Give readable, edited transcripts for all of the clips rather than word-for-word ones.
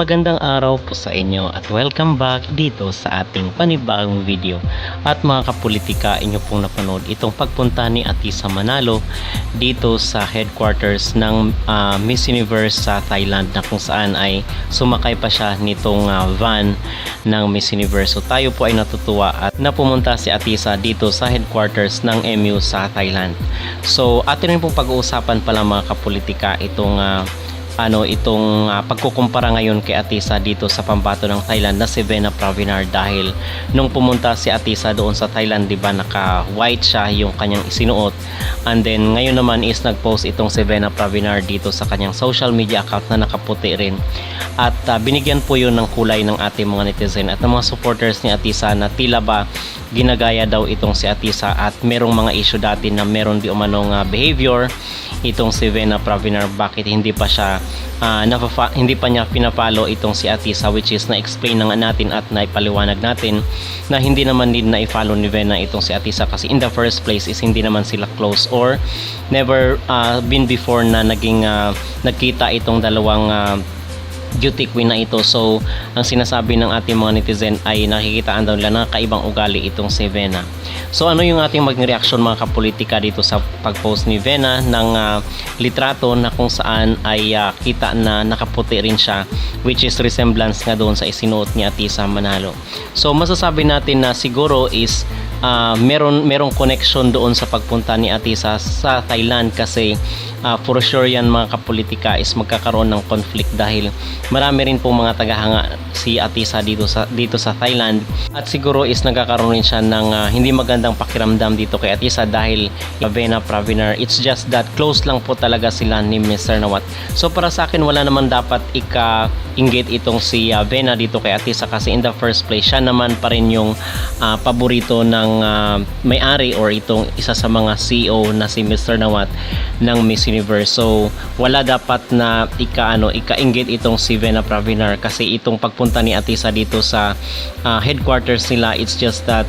Magandang araw po sa inyo at welcome back dito sa ating panibagong video. At mga kapolitika, inyo pong napanood itong pagpunta ni Atisa Manalo dito sa headquarters ng Miss Universe sa Thailand, na kung saan ay sumakay pa siya nitong van ng Miss Universe. So tayo po ay natutuwa at napumunta si Atisa dito sa headquarters ng MU sa Thailand. So atin rin pong pag-uusapan pala mga kapolitika itong pagkukumpara ngayon kay Atisa dito sa pambato ng Thailand na si Vena Pravinar, dahil nung pumunta si Atisa doon sa Thailand, di ba, naka white siya yung kanyang isinuot, and then ngayon naman is nagpost itong si Vena Pravinar dito sa kanyang social media account na nakaputi rin, at binigyan po yun ng kulay ng ating mga netizen at ng mga supporters ni Atisa na tila ba ginagaya daw itong si Atisa at merong mga issue dati na meron di umanong behavior itong si Vena Pravinar. Bakit hindi pa siya hindi pa niya pinapalo itong si Atisa, which is na-explain na nga natin at naipaliwanag natin na hindi naman din na-follow ni Vena itong si Atisa, kasi in the first place is hindi naman sila close or never been before na naging nagkita itong dalawang beauty queen na ito. So ang sinasabi ng ating mga netizen ay nakikitaan daw nila na kaibang ugali itong si Vena. So ano yung ating maging reaksyon mga kapolitika dito sa pagpost ni Vena ng litrato na kung saan ay kita na nakaputi rin siya, which is resemblance nga doon sa isinuot ni Atisa Manalo. So masasabi natin na siguro is merong connection doon sa pagpunta ni Atisa sa Thailand, kasi for sure yan mga kapolitika is magkakaroon ng conflict dahil marami rin pong mga tagahanga si Atisa dito sa Thailand, at siguro is nagkakaroon rin siya ng hindi magandang pakiramdam dito kay Atisa dahil Vena Pravinar. It's just that close lang po talaga sila ni Mr. Nawat. So para sa akin wala naman dapat inggit itong si Vena dito kay Atisa, kasi in the first place siya naman pa rin yung paborito ng may-ari or itong isa sa mga CEO na si Mr. Nawat ng Miss Universe. So wala dapat na ika-inggit itong si Vena Pravinar, kasi itong pagpunta ni Atisa dito sa headquarters nila, it's just that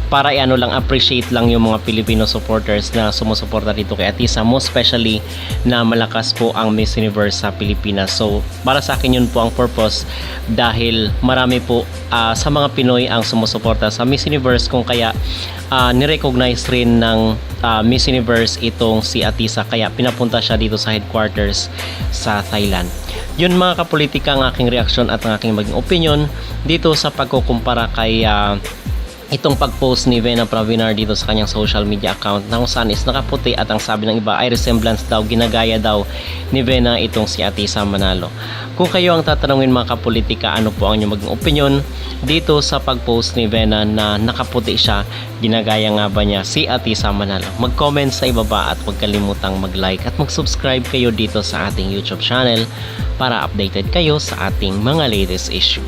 para lang appreciate lang yung mga Filipino supporters na sumusuporta dito kay Atisa, most especially na malakas po ang Miss Universe sa Pilipinas. So para sa akin yun po ang purpose, dahil marami po sa mga Pinoy ang sumusuporta sa Miss Universe, kung kaya nirecognize rin ng Miss Universe itong si Atisa, kaya pinapunta siya dito sa headquarters sa Thailand. Yun mga kapolitika ang aking reaksyon at ang aking maging opinion dito sa pagkukumpara kay itong pag-post ni Vena Pravinar dito sa kanyang social media account na kung saan is nakaputi, at ang sabi ng iba ay resemblance daw, ginagaya daw ni Vena itong si Atisa Manalo. Kung kayo ang tatanungin mga kapolitika, ano po ang inyong maging opinion dito sa pag-post ni Vena na nakaputi siya, ginagaya nga ba niya si Atisa Manalo? Mag-comment sa ibaba at huwag kalimutang mag-like at mag-subscribe kayo dito sa ating YouTube channel para updated kayo sa ating mga latest issue.